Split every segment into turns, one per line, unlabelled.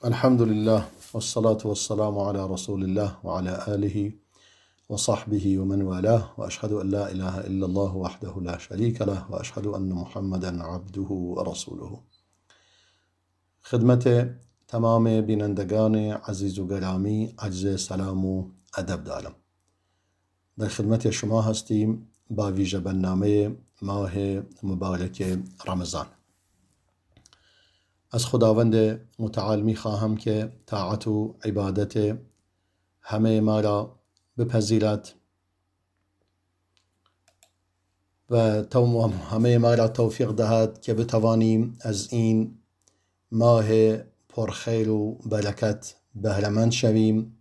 الحمد لله والصلاة والسلام على رسول الله وعلى آله وصحبه ومن والاه، وأشهد أن لا إله إلا الله وحده لا شريك له، وأشهد أن محمدا عبده ورسوله. خدمت تمام بینندگان عزیز و گرامی عرض سلام و ادب دارم. در خدمت شما هستیم با ویژه برنامه ماه مبارک رمضان. از خداوند متعال می خواهم که طاعت و عبادت همه ما را بپذیرد و همه ما را توفیق دهد که بتوانیم از این ماه پرخیر و برکت بهره‌مند شویم،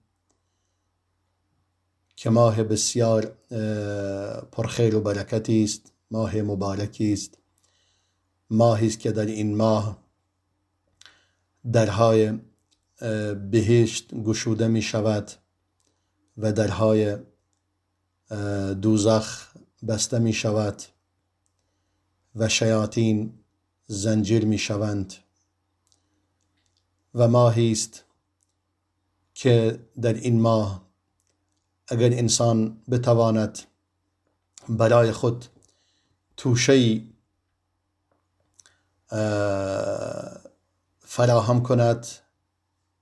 که ماه بسیار پرخیر و برکتی است، ماه مبارکی است، ماهی است که در این ماه درهای بهشت گشوده می شود و درهای دوزخ بسته می شود و شیاطین زنجیر می شوند، و ماهی است که در این ماه اگر انسان بتواند برای خود توشه‌ای فراهم کند،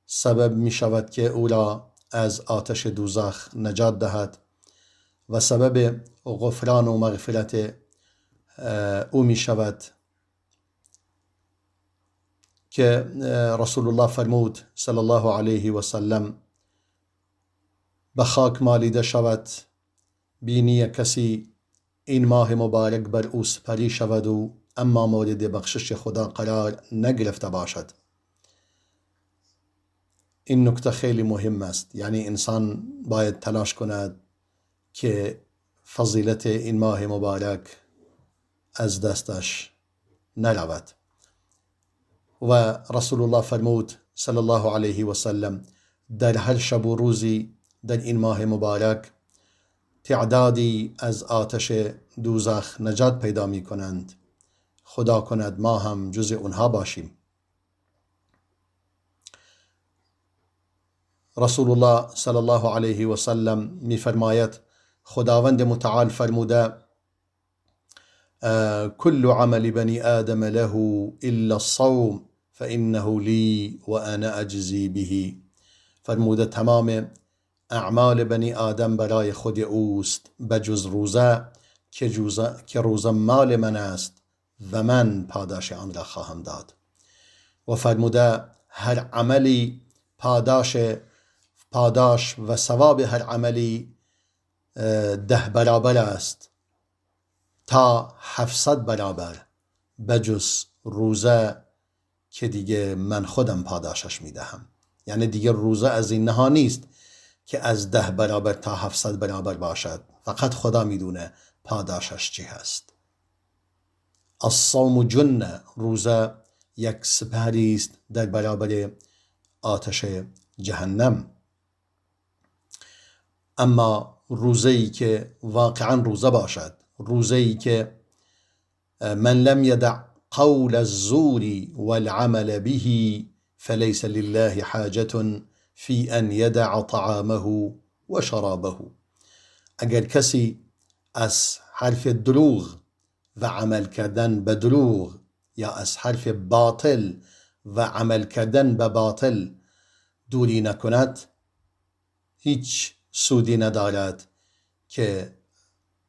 سبب می شود که او را از آتش دوزخ نجات دهد و سبب غفران و مغفرت او می شود، که رسول الله فرمود صلی الله علیه و سلم: به خاک مالیده شود بینی کسی این ماه مبارک بر او سپری شود و اما مورد بخشش خدا قرار نگرفته باشد. این نکته خیلی مهم است، یعنی انسان باید تلاش کند که فضیلت این ماه مبارک از دستش نرود. و رسول الله فرمود صلی الله علیه و سلم: در هر شب و روزی در این ماه مبارک تعدادی از آتش دوزخ نجات پیدا می کنند. خدا کند ما هم جز اونها باشیم. رسول الله صلی الله علیه و سلم می فرماید: خداوند متعال فرموده: كل عمل بني آدم له إلا الصوم فإنه لي وأنا أجزي به. فرموده تمام اعمال بنی آدم برای خود اوست بجز روزه که روزه مال من است و من پاداش آن را خواهم داد. و فرموده هر عملی پاداش و ثواب هر عملی 10 برابر است تا 700 برابر، بجز روزه که دیگه من خودم پاداشش میدهم. یعنی دیگه روزه از این نها نیست که از 10 برابر تا 700 برابر باشد، فقط خدا میدونه پاداشش چی هست. الصوم جنه، روزه یک سپری است در برابر آتش جهنم. اما روزه‌ای که واقعا روزه باشد، روزه‌ای که من لم يدع قول الزور والعمل به فليس لله حاجة في أن يدع طعامه و شرابه. اگر کسی از حرف دروغ و عمل کردن به دروغ، یا از حرف باطل و عمل کردن به باطل دوری نکند، هیچ سودی ندارد که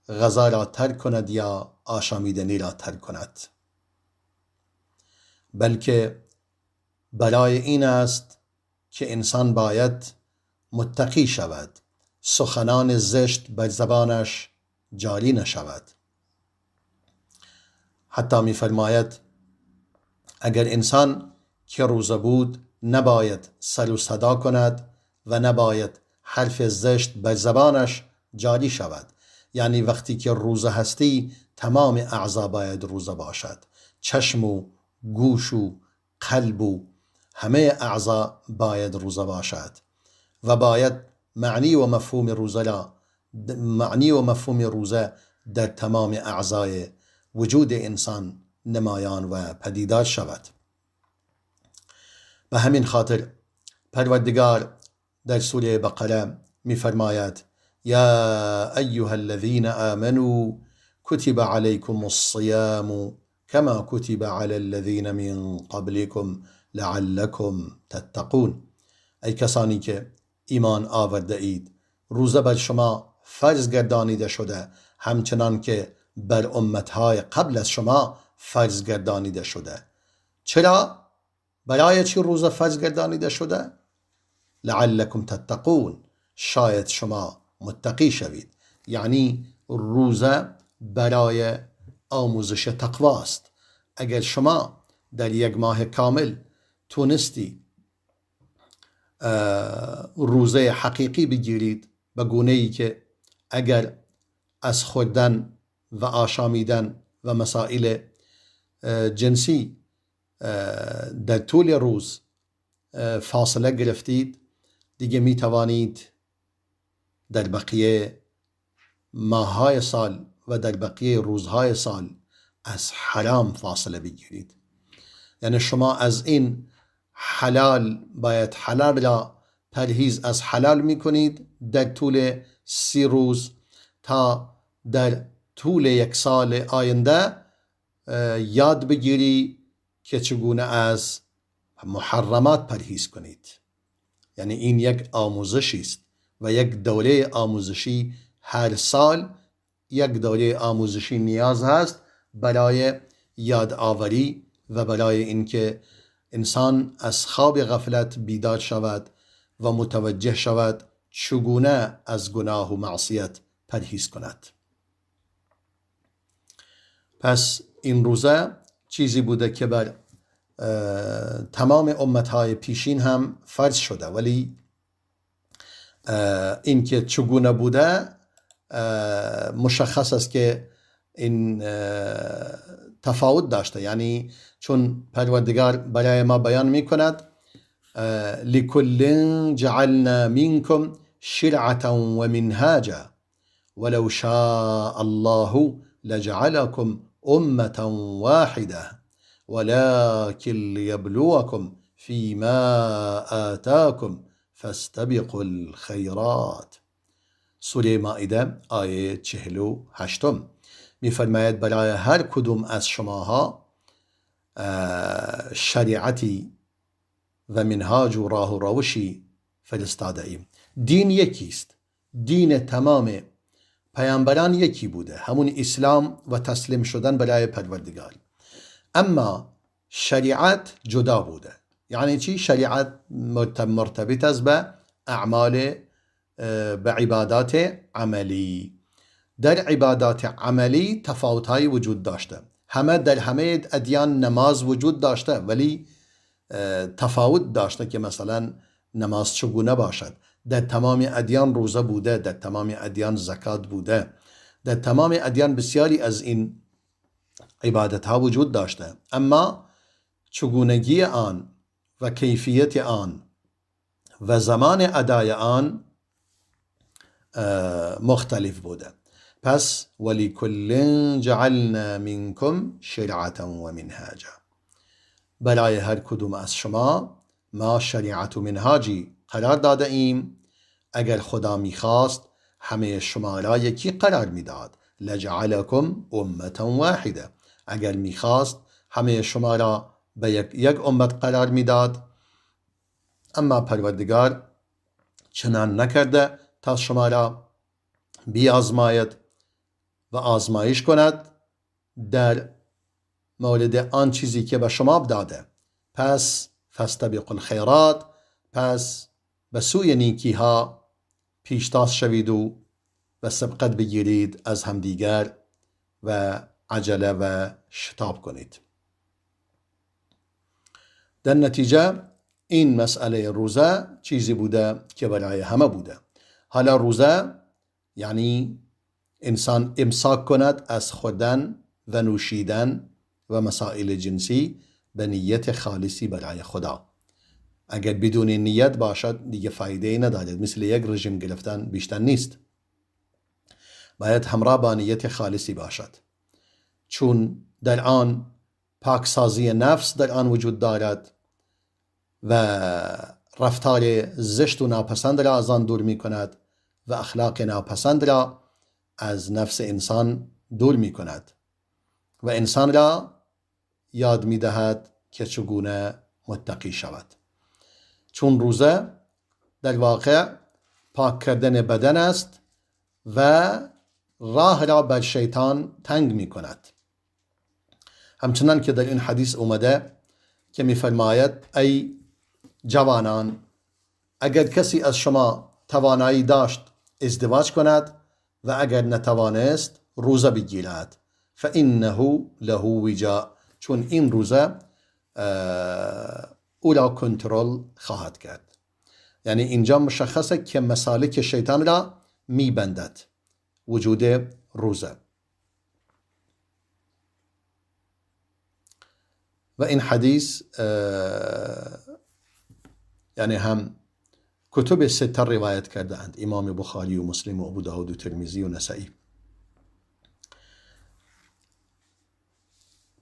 غذا را ترک کند یا آشامیدنی را ترک کند، بلکه برای این است که انسان باید متقی شود، سخنان زشت بر زبانش جاری نشود. حتی می فرماید اگر انسان که روزه بود نباید سر و صدا کند و نباید حرف زشت بر زبانش جاری شود. یعنی وقتی که روزه هستی تمام اعضا باید روزه باشد، چشم و گوش و قلب و همه اعضا باید روزه باشد و باید معنی و مفهوم روزه در تمام اعضای وجود انسان نمایان و پدیدار شود. به همین خاطر پروردگار در سوره بقره میفرماید یا ایها الذین آمنوا كتب عليكم الصيام كما كتب على الذين من قبلكم لعلكم تتقون. ای کسانی که ایمان آورده اید، روزه بر شما فرض گردانیده شده همچنان که بر امتهای قبل از شما فرض گردانیده شده. چرا؟ برای چی روزه فرض گردانیده شده؟ لعلكم تتقون، شاید شما متقی شوید. یعنی روزه برای آموزش تقواست. اگر شما در یک ماه کامل تونستی روزه حقیقی بگیرید، به گونه‌ای که اگر از خوردن و آشامیدن و مسائل جنسی در طول روز فاصله گرفتید، دیگه می توانید در بقیه ماه‌های سال و در بقیه روزهای سال از حرام فاصله بگیرید. یعنی شما از این حلال باید حلال را پرهیز از حلال می کنید در طول 30 روز تا در طول یک سال آینده یاد بگیری که چگونه از محرمات پرهیز کنید. یعنی این یک آموزشی است و یک دوره آموزشی هر سال یک دوره آموزشی نیاز هست برای یادآوری و برای اینکه انسان از خواب غفلت بیدار شود و متوجه شود چگونه از گناه و معصیت پرهیز کند. پس این روزه چیزی بوده که بر تمام امتهای پیشین هم فرض شده، ولی این که چگونه بوده مشخص است که این تفاوت داشته. یعنی چون پروردگار برای ما بیان می کند لِكُلٍّ جَعَلْنَا مِنْكُمْ شِرْعَةً وَمِنْهَاجًا وَلَوْ شَاءَ اللَّهُ لَجَعَلَكُمْ أُمَّةً وَاحِدَةً ولكن ليبلوكم فيما آتاكم فاستبقوا الخيرات. سوره مائده آیه 48 میفرماید برای هر کدوم از شماها شریعتی و منهاج و راه و روشی فرستاده ایم. دین یکیست، دین تمام پیامبران یکی بوده، همون اسلام و تسلیم شدن برای پروردگار. اما شریعت جدا بوده. یعنی چی؟ شریعت مرتبط است به اعمال، به عبادات عملی. در عبادات عملی تفاوت‌های وجود داشته. در همه ادیان نماز وجود داشته، ولی تفاوت داشته که مثلا نماز چگونه باشد. در تمام ادیان روزه بوده، در تمام ادیان زکات بوده، در تمام ادیان بسیاری از این عبادت ها وجود داشته، اما چگونگی آن و کیفیت آن و زمان ادای آن مختلف بوده. پس وَلِكُلٍّ جَعَلْنَا مِنْكُمْ شِرْعَةً وَمِنْهَاجًا، برای هر کدوم از شما ما شریعت و منهاجی قرار داده ایم. اگر خدا میخواست همه شما را یکی قرار میداد، لجعلکم امة واحده. اگر میخواست همه شما را به یک امت قرار میداد، اما پروردگار چنان نکرده تا شما را بیازماید و آزمایش کند در مورد آن چیزی که به شما داده. پس فاستبقوا الخیرات، پس به سوی نیکی ها پیشتاز شوید و سبقت بگیرید از همدیگر و عجله و شتاب کنید. در نتیجه این مسئله روزه چیزی بوده که برای همه بوده. حالا روزه یعنی انسان امساک کند از خوردن و نوشیدن و مسائل جنسی به نیت خالصی برای خدا. اگر بدون نیت باشد دیگه فایده ندارد، مثل یک رژیم گرفتن بیشتر نیست. باید همراه با نیت خالصی باشد، چون در آن پاکسازی نفس در آن وجود دارد و رفتار زشت و ناپسند را از آن دور می کند و اخلاق ناپسند را از نفس انسان دور می کند و انسان را یاد می دهد که چگونه متقی شود. چون روزه در واقع پاک کردن بدن است و راه را بر شیطان تنگ می کند. همچنان که در این حدیث اومده که می فرماید ای جوانان، اگر کسی از شما توانایی داشت ازدواج کند و اگر نتوانست روزه بگیرد فإنه له وجاء، چون این روزه او را کنترل خواهد کرد. یعنی اینجا مشخصه که مسالک شیطان را میبندد وجود روزه. و این حدیث یعنی هم کتب سته روایت کرده اند، امام بخاری و مسلم و ابو داود و ترمذی و نسائی.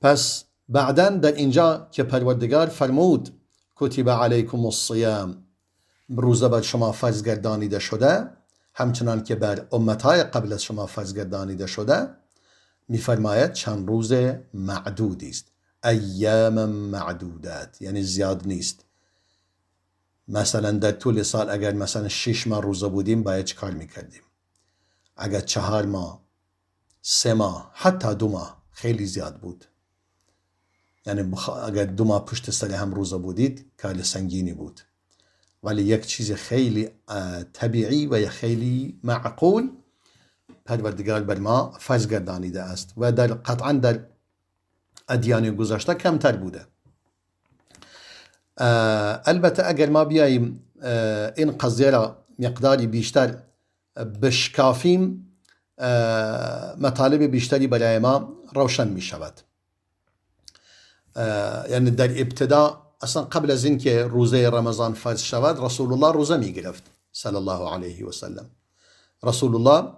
پس بعداً در اینجا که پروردگار فرمود کتب علیکم الصیام، روزه بر شما فرض گردانیده شده، همچنان که بر امتهای قبل از شما فرض گردانیده شده، میفرماید چند روز معدودی است، ایام معدودات، یعنی زیاد نیست. مثلا در طول سال اگر مثلا 6 ماه روزه بودیم باید چه کار میکردیم؟ اگر 4 ماه 3 ماه حتی 2 ماه خیلی زیاد بود. یعنی اگر 2 ماه پشت سر هم روزه بودید کار سنگینی بود. ولی یک چیز خیلی طبیعی و خیلی معقول پروردگار بر ما فرض گردانیده است و قطعا در ادیان گذشته کمتر بوده. البته اگر ما بیاییم این قضیه را مقداری بیشتر بشکافیم، مطالب بیشتری برای ما روشن می شود. یعنی در ابتدا اصلا قبل از اینکه روزه رمضان فرض شود رسول الله روزه می گرفت صلی الله علیه و سلم. رسول الله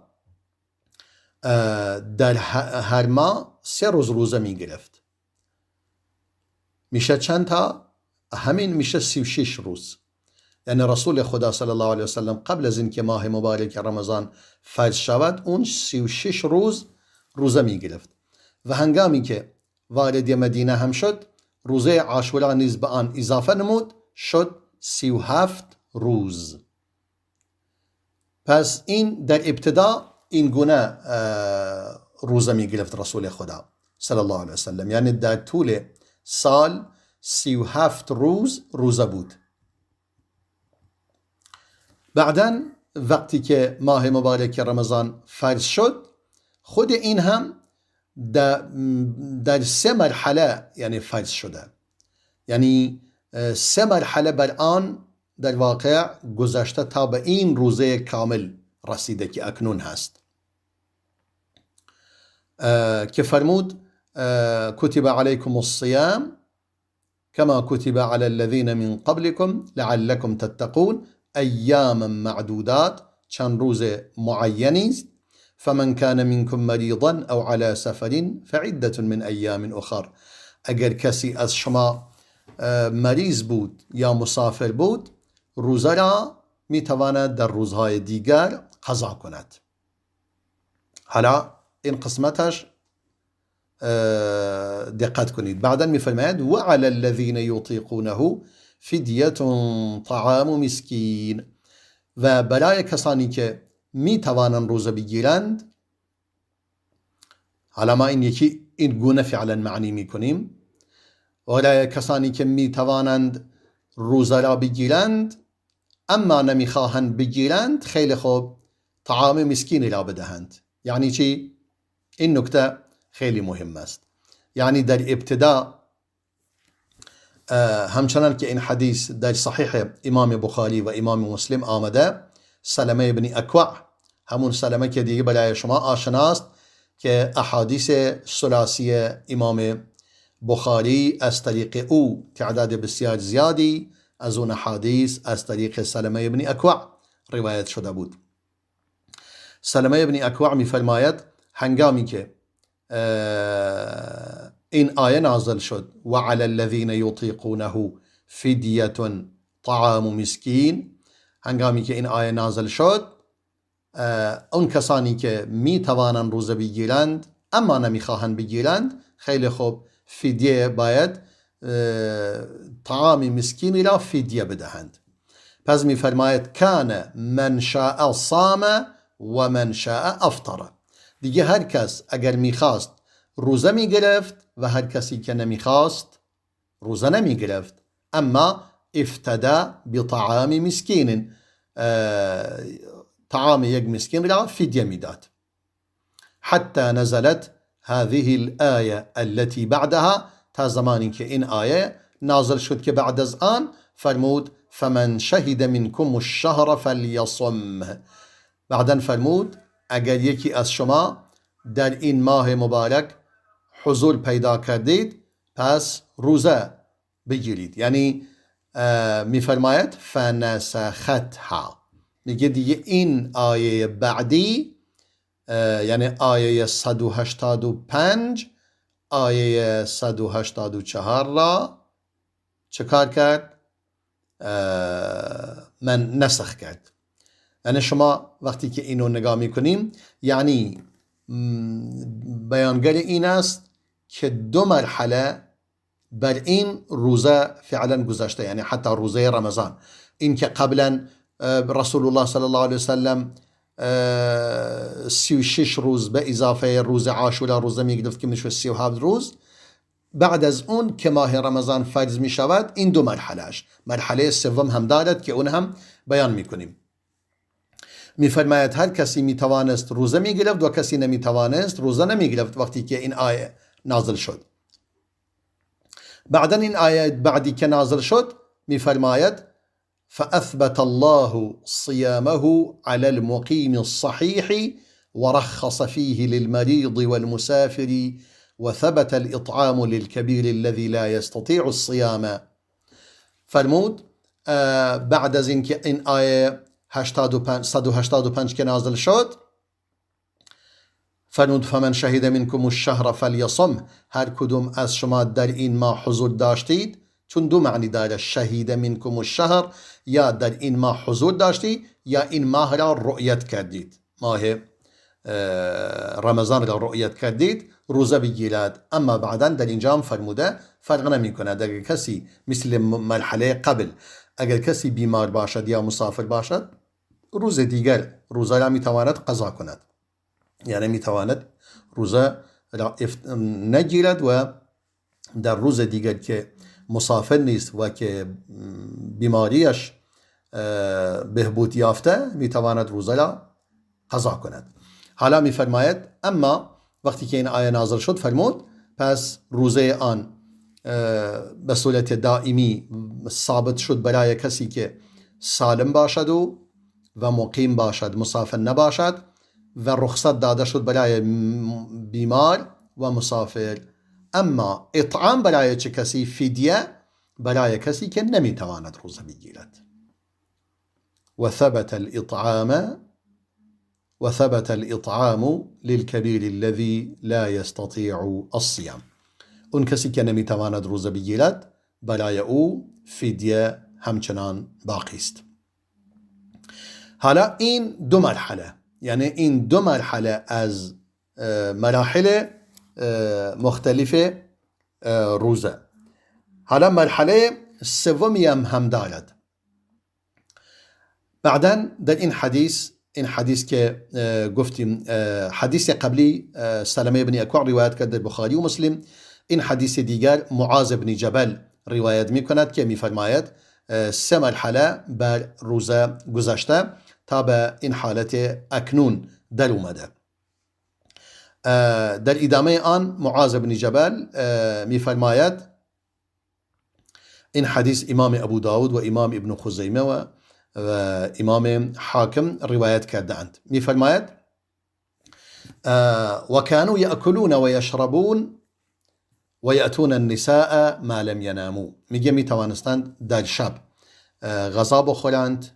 در هر ماه 3 روز روزه می گرفت. میشه چند تا؟ همین میشه 36 روز. یعنی رسول خدا صلی الله علیه و سلم قبل از اینکه ماه مبارک رمضان فرض شود اون 36 روز روزه می گرفت و هنگامی که وارد مدینه هم شد روزه عاشورا نیز به آن اضافه نمود، شد 37 روز. پس این در ابتدا این گونه روزه می گرفت رسول خدا صلی الله علیه و سلم، یعنی در طول سال 37 روز روزه بود. بعداً وقتی که ماه مبارک رمضان فرض شد خود این هم در 3 مرحله یعنی فرض شده، یعنی 3 مرحله بر آن در واقع گذشته تا به این روزه کامل رسیده که اکنون هست که فرمود کتب علیکم الصیام كما كتب على الذين من قبلكم لعلكم تتقون ایام معدودات، چند روز معینی است. فمن كان منكم مريضا او على سفر فعدة من ایام اخر، اگر کسی از شما مریض بود یا مسافر بود روزه را میتواند در روزهای دیگر قضا کند. حالا این قسمتش دقت کنید. بعدا میفرماید و علی الذین یطیقونه فدیه طعام مسکین، و برای کسانی که میتوانند روزه بگیرند، حالا ما این گونه فعلا معنی میکنیم، برای کسانی که میتوانند روزه را بگیرند اما نمیخواهند بگیرند، خیلی خوب طعام مسکین را بدهند. یعنی چی؟ این نکته خیلی مهم است. یعنی در ابتدا همچنان که این حدیث در صحیح امام بخاری و امام مسلم آمده، سلمه ابن اکوع، همون سلمه که دیگه برای شما آشناست که احادیث ثلاثی امام بخاری از طریق او تعداد بسیار زیادی از اون حدیث از طریق سلمه ابن اکوع روایت شده بود. سلمه ابن اکوع می فرماید هنگامی که این آیه نازل شد و علی الذین یطیقونه فدیه طعام مسکین. هنگامی که این آیه نازل شد، اون کسانی که می توانند روزه بگیرند اما نمیخواهند بگیرند، خیلی خوب، فدیه باید طعام مسکینی را فدیه بدهند. پس می فرماید کان من شاء صام و من شاء افطر. دیگه هر کس اگر میخواست روزه میگرفت و هر کسی که نمیخواست روزه نمیگرفت، اما افتدا بطعام مسکین، طعام یک مسکین را فدیه میداد. حتى نزلت هذه الآية التي بعدها، تا زمانی که این آیه نازل شد که بعد از آن فرمود فمن شهد منكم الشهر فليصم. بعدن فرمود اگر یکی از شما در این ماه مبارک حضور پیدا کردید پس روزه بگیرید. یعنی میفرماید فنسختها، میگه دیگه این آیه بعدی، یعنی آیه 185 آیه 184 را چه کار کرد؟ من نسخ کرد. یعنی شما وقتی که اینو نگاه میکنیم، یعنی بیانگر این است که 2 مرحله بر این روزه فعلا گذشته. یعنی حتی روزه رمضان، این که قبلا رسول الله صلی الله علیه وسلم 36 روز به اضافه روز عاشورا روزه میگرفت که میشه 37 روز. بعد از اون که ماه رمضان فرض می شود، این 2 مرحلهش، مرحله سوم هم دارد که اون هم بیان میکنیم. میفرماید هر کسی میتوانست روزه میگرفت و کسی نمیتوانست روزه نمیگرفت وقتی که این آیه نازل شد. بعدن این آیه بعدی که نازل شد میفرماید فأثبت الله صيامه على المقيم الصحيح ورخص فيه للمريض والمسافر وثبت الإطعام للكبير الذي لا يستطيع الصيام. فرمود بعد از اینکه این آیه 185 که نازل شد، فرمود فمن شهد منكم الشهر فلیصم. هر کدوم از شما در این ماه حضور داشتید، چون 2 معنی داره، شهید منکم الشهر، یا در این ماه حضور داشتی یا این ماه را رؤیت کردید، ماه رمضان را رؤیت کردید، روزه بگیرد. اما بعدا در اینجا هم فرموده فرق نمی کند. اگر کسی مثل مرحله قبل، اگر کسی بیمار باشد یا مسافر باشد، روز دیگر روزه را می تواند قضا کند. یعنی می تواند روزه را نگیرد و در روز دیگر که مسافر نیست و که بیماریش بهبود یافته میتواند روزه را قضا کند. حالا میفرماید اما وقتی که این آیه نازل شد فرمود پس روزه آن به صورت دائمی ثابت شد برای کسی که سالم باشد و مقیم باشد، مسافر نباشد، و رخصت داده شد برای بیمار و مسافر. اما اطعام برای چه کسی؟ فدیه برای کسی که نمیتواند روزه بگیرد. وثبت الإطعام للكبير الذي لا يستطيع الصيام. اون کسی که نمیتواند روزه بگیرد برای او فدیه همچنان باقی است. حالا این 2 مرحله، یعنی این 2 مرحله از مراحل مختلف روزه. حالا مرحله سومی هم دارد. بعدن در این حدیث که گفتیم، حدیث قبلی سلمه بن اکوع روایت کرد در بخاری و مسلم. این حدیث دیگر معاذ بن جبل روایت می کند که می فرماید 3 مرحله بر روزه گذشته تا به این حالت اکنون در اومده. در ادامه آن معاذ بن جبل می فرماید، این حدیث امام ابو داود و امام ابن خزیمه و امام حاکم روایت کردند. می فرماید وكانوا يأكلون ويشربون ويأتون النساء ما لم يناموا. میگه می توانستند در شب غذا بخورند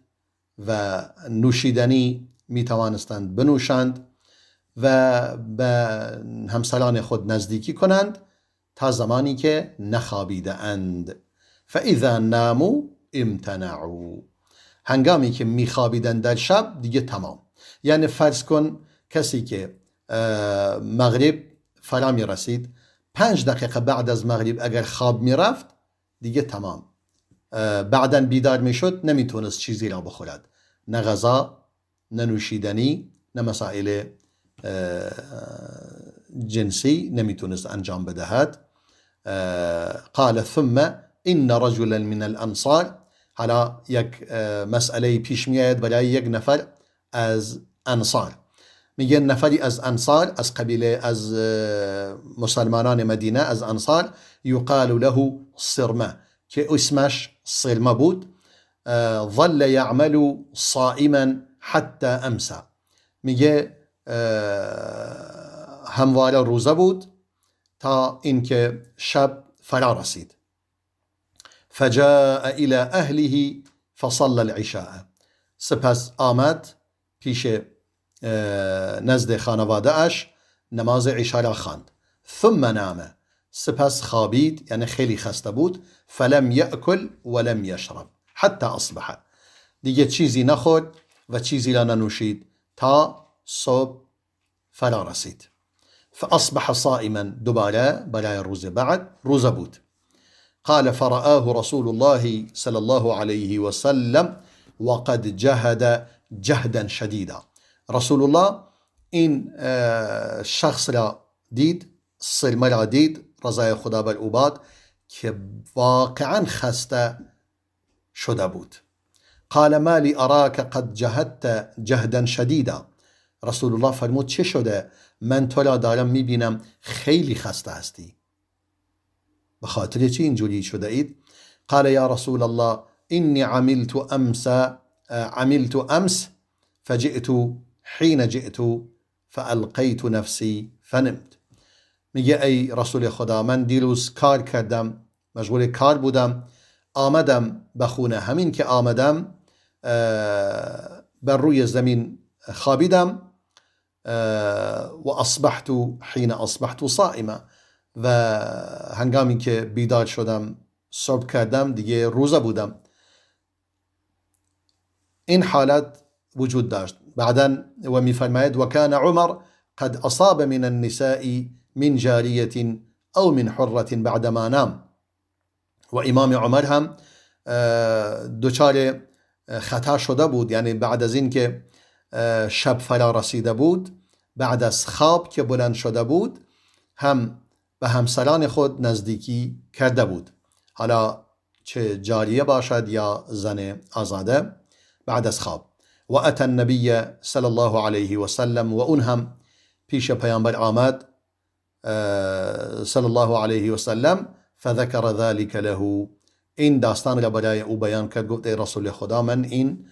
و نوشیدنی می توانستند بنوشند و به همسران خود نزدیکی کنند تا زمانی که نخوابیده اند. فاذا ناموا امتنعوا. هنگامی که میخوابیدن در شب دیگه تمام. یعنی فرض کن کسی که مغرب فرا میرسید 5 دقیقه بعد از مغرب اگر خواب میرفت دیگه تمام. بعداً بیدار میشد نمیتونست چیزی را بخورد، نه غذا نه نوشیدنی نه مسائل جنسی نمیتونست انجام بدهد. قال ثم إن رجلا من الأنصار. حالا یک مسئله پیش میاد برای یک نفر از انصار. میگه نفری از انصار، از قبیله از مسلمانان مدینه از انصار، یقال له صرمه، که اسمش صرمه بود. ظل يعمل صائما حتى امسى. میگه همواره روزه بود تا اینکه شب فرا رسید. فجاء الى اهله فصلى العشاء. سپس آمد پیش نزد خانواده اش، نماز عشا را خواند. ثم نام. سپس خوابید، یعنی خیلی خسته بود. فلم یأکل ولم یشرب حتی اصبح. دیگه چیزی نخورد و چیزی را ننوشید تا صبح فرا رسید. فاصبح صائما. دوباره برای روز بعد روزه بود. قال فرآه رسول الله صلى الله عليه وسلم وقد جهد جهدا شديدا. رسول الله این شخص را دید، صرمه را دید، رضای خدا بر او باد، که واقعا خسته شده بود. قال ما لی اراک قد جهدت جهدا شدیدا. رسول الله فرمود چه شده؟ من تو را دارم میبینم خیلی خسته هستی. به خاطر چی اینجوری شده اید؟ قال یا رسول الله اینی عملت امس فجئت حين جئت فالقيت نفسي فنمت. میگه ای رسول خدا، من دیروز کار کردم، مشغول کار بودم، آمدم به خونه، همین که آمدم بر روی زمین خوابیدم و اصبحت حين اصبحت صائما. و هنگامی که بیدار شدم صبح کردم دیگه روزه بودم. این حالت وجود داشت. بعدا و میفرماید و کان عمر قد اصاب من النساء من جاریه او من حره بعدما نام. و امام عمر هم دچار خطا شده بود، یعنی بعد از این که شب فرا رسیده بود، بعد از خواب که بلند شده بود، هم به همسران خود نزدیکی کرده بود، حالا چه جاریه باشد یا زن آزاده، بعد از خواب. و اتى النبی صلی الله علیه و سلم، و اون هم پیش پیامبر آمد صلی الله علیه و سلم، فذكر ذلك له. این داستان را برای او بیان کرد، گفت ای رسول خدا، من این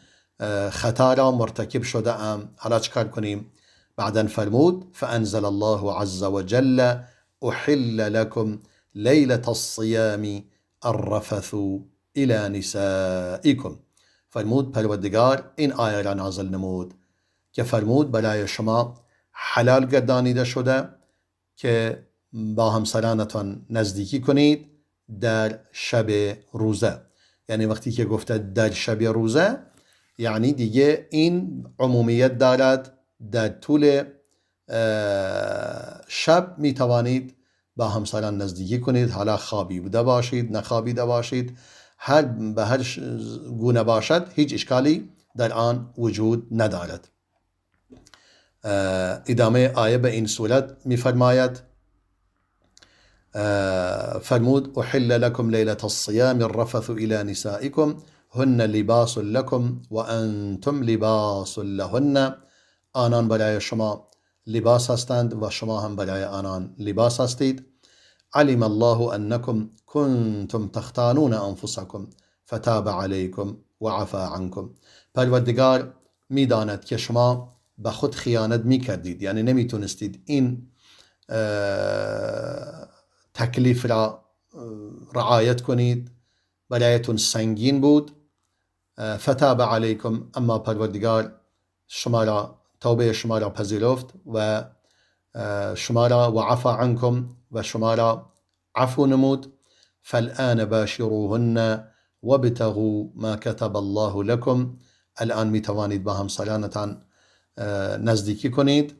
خطا را مرتکب شده ام، حالا چکار کنیم؟ بعدا فرمود فانزل الله عز وجل احل لكم ليلة الصيام الرفث الى نسائكم. فرمود پروردگار این آیه را نازل نمود که فرمود برای شما حلال گردانیده شده که با همسرانتان نزدیکی کنید در شب روزه. یعنی وقتی که گفته در شب روزه، یعنی دیگه این عمومیت دارد، در طول شب می توانید با همسران نزدیکی کنید، حالا خوابیده باشید نخوابیده باشید، به هر گونه باشد، هیچ اشکالی در آن وجود ندارد. ادامه آیه به این صورت می فرماید، فرمود احل لكم ليلة الصيام الرفث الى نسائكم هن لباس لكم وانتم لباس لهن. آنان برای شما لباس هستند و شما هم برای آنان لباس هستید. علم الله انکم کنتم تختانون انفسکم فتاب علیکم و عفا عنکم. پروردگار میداند که شما به خود خیانت میکردید، یعنی نمیتونستید این تکلیف را رعایت کنید، برایتون سنگین بود. فتاب علیکم، اما پروردگار شما را، توبه شما را پذیرفت و شما را، و عفا عنکم، و شما را عفو نمود. فالآن باشروهن وابتغوا ما كتب الله لكم. الآن می توانید با همسرانتان نزدیکی کنید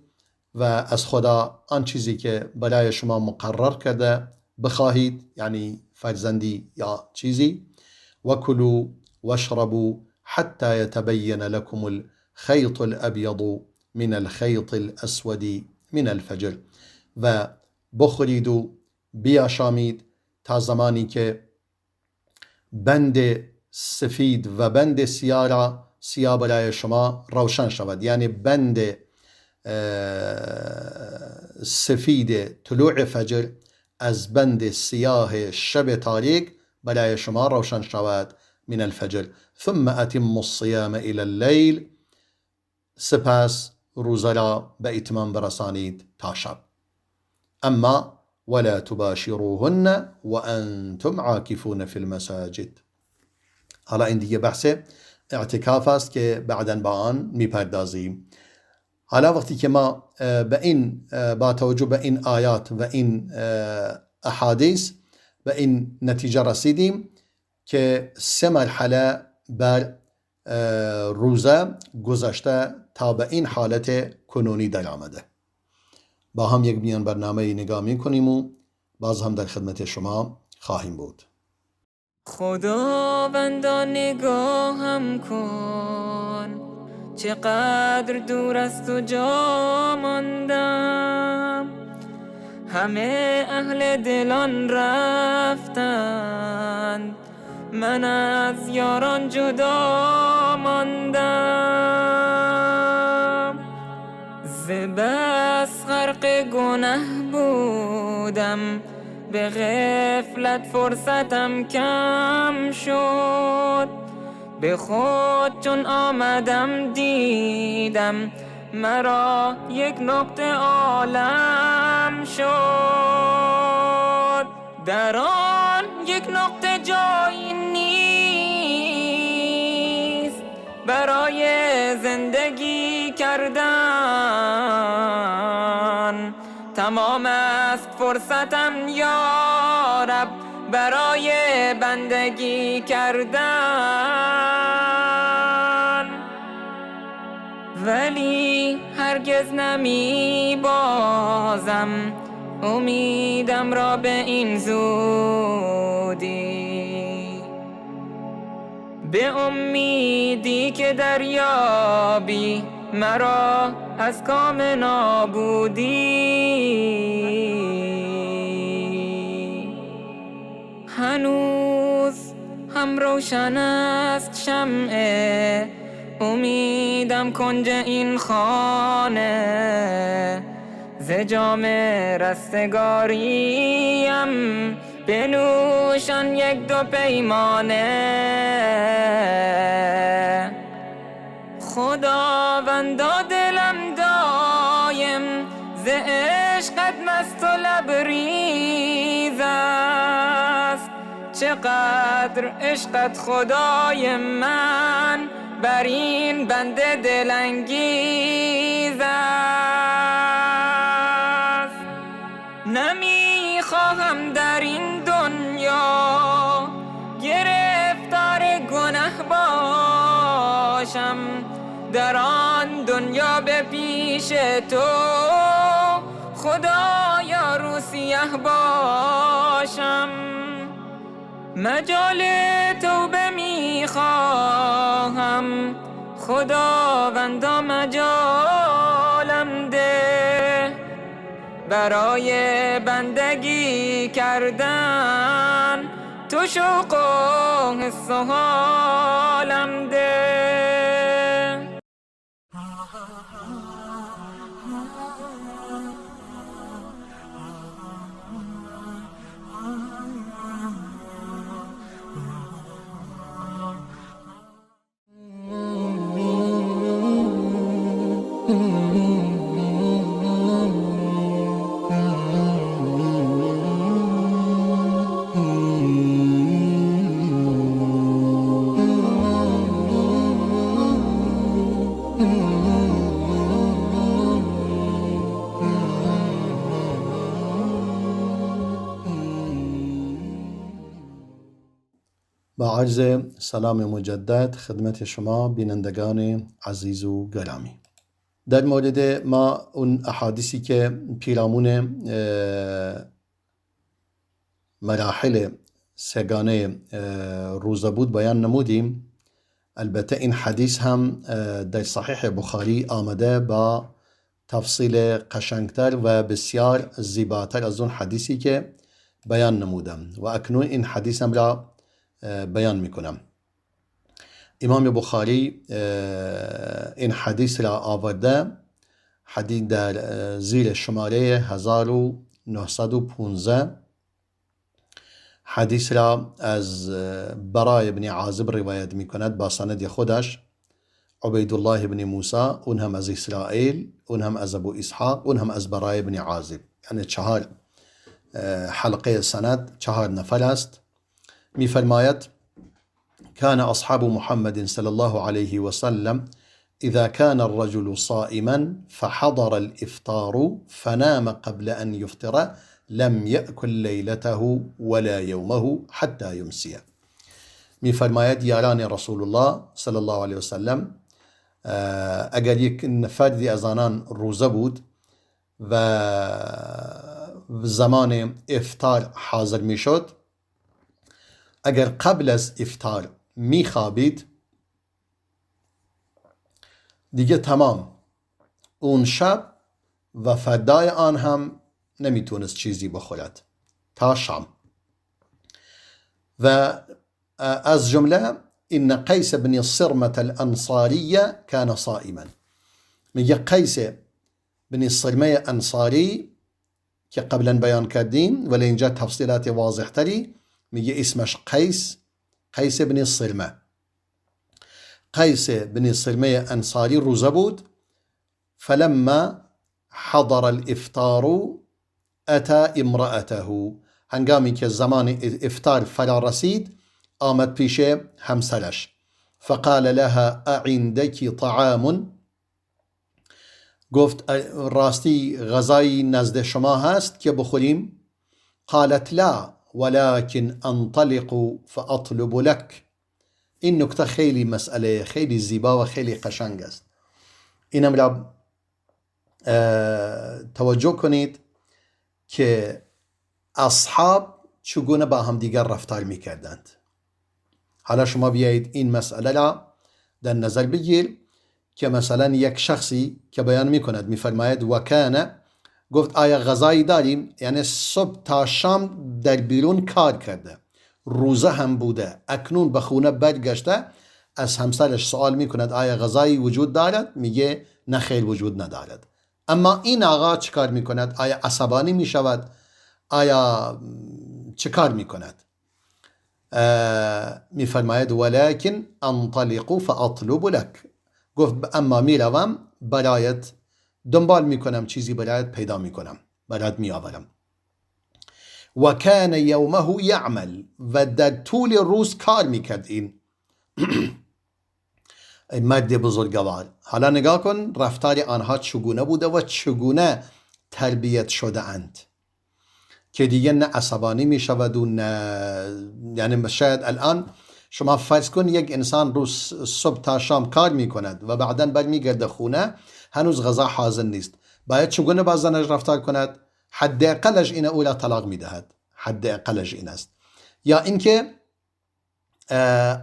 و از خدا آن چیزی که برای شما مقرر کرده بخواهید، یعنی فرزندی یا چیزی. وكلوا واشربوا حتى يتبين لكم الخيط الأبيض من الخيط الأسود من الفجر. و بخورید و بیاشامید تا زمانی که بند سفید و بند سیاه برای شما روشن شود، یعنی بند سفید طلوع فجر از بند سیاه شب تاریک برای شما روشن شود. من الفجر ثم اتم الصيام الى الليل. سپس روزه را به اتمام برسانید تا شب. اما ولا تباشروهن وانتم عاکفون فی المساجد. حالا این دیگه بحث اعتکاف است که بعداً با آن میپردازیم. حالا وقتی که ما با توجه به این آیات و این احادیث به این نتیجه رسیدیم که 3 مرحله بر روزه گذشته تا به این حالت کنونی در آمده. با هم یک میان برنامه نگاه میکنیم و باز هم در خدمت شما خواهیم بود.
خداوندا نگاهم کن، چقدر دور از تو جا ماندم. همه اهل دلان رفتند، من از یاران جدا ماندم. ز بس غرق گناه بودم، به غفلت فرصتم کم شد. به خود چون آمدم دیدم، مرا یک نقطه عالم شد. در آن یک نقطه جایی نیست برای زندگی کردن. تمام است فرصتم یا رب برای بندگی کردن. ولی هرگز نمی بازم امیدم را به این زودی، به امیدی که دریابی مرا از کام نابودی. هنوز هم روشن است شمع امیدم کنج این خانه. ز جام رستگاریم بنوشان یک دو پیمانه. خداوندا دلم دایم ز عشقت مست و لبریز است. چقدر عشقت خدای من بر این بنده دلانگیز است. نمیخواهم در این دنیا گرفتار گناه باشم، در آن دنیا به پیش تو خدایا رو سیاه باشم. مجال توبه میخواهم خداوندا مجالم ده، برای بندگی کردن تو شوق و حس و حالم ده.
عرض سلام مجدد خدمت شما بینندگان عزیز و گرامی. در مورد ما اون احادیثی که پیرامون مراحل سگانه روزه بود بیان نمودیم. البته این حدیث هم در صحیح بخاری آمده با تفصیل قشنگتر و بسیار زیباتر از اون حدیثی که بیان نمودم و اکنون این حدیثم را بیان میکنم. امام بخاری این حدیث را آورده، حدیث در زیر شماره 1915. حدیث را از برای بن عازب روایت میکند با سند خودش، عبیدالله بن موسی، اون هم از اسرائیل، اون هم از ابو اسحاق، اون هم از برای بن عازب، یعنی 4 حلقه سند، 4 نفر است. میفرماید كان أصحاب محمد صلى الله عليه وسلم إذا كان الرجل صائما فحضر الإفطار فنام قبل أن يفطر لم يأكل ليلته ولا يومه حتى يمسي. میفرماید یاران رسول الله صلی الله علیه وسلم اگر یک فردی از آنان روزه بود و زمان افطار حاضر می شد، اگر قبل از افطار می خوابید دیگه تمام اون شب و فردای آن هم نمیتونست چیزی بخورد تا شام. و از جمله این قیس بن صرمة الانصاری کان صائما. میگه قیس بن صرمه انصاری که قبلا بیان کردیم ولی اینجا تفصیلات واضح تری، میگه اسمش قیس بن صرمه. قیس بن صرمه انصاری روزه بود. فلما حضر الافطار اتى امرأته، هنگامی که زمان افطار فرا رسید آمد پیش همسرش. فقال لها اعندك طعام، گفت راستی غذایی نزد شما هست که بخوریم؟ قالت لا ولكن انطلق فاطلب لك. این نکته خیلی مسئله خیلی زیبا و خیلی قشنگ است. اینم را توجه کنید که اصحاب چگونه با هم دیگر رفتار میکردند. حالا شما بیایید این مسئله را در نظر بگیر که مثلا یک شخصی که بیان میکند میفرماید و کان، گفت آیا غذایی داریم؟ یعنی صبح تا شام در بیرون کار کرده، روزه هم بوده، اکنون به خونه برگشته، از همسرش سوال میکند آیا غذایی وجود دارد؟ میگه نه خیر وجود ندارد. اما این آقا چه کار میکند؟ آیا عصبانی میشود؟ آیا چه کار میکند؟ میفرماید ولكن انطلق فاطلب لك، گفت اما میروم برایت دنبال میکنم، چیزی برایت پیدا میکنم، برایت میآورم. و کان یومه یعمل، و در طول روز کار میکرد این مرد بزرگوار. حالا نگاه کن رفتار آنها چگونه بوده و چگونه تربیت شده اند که دیگه نه عصبانی می شود و نه، یعنی شاید الان شما فرض کن یک انسان روز صبح تا شام کار می کند و بعدا برمیگرده خونه هنوز غذا حاضر نیست، باید چگونه با زنش رفتار کند؟ حد اقلش اینه اولا طلاق می دهد، حد اقلش این است. یا اینکه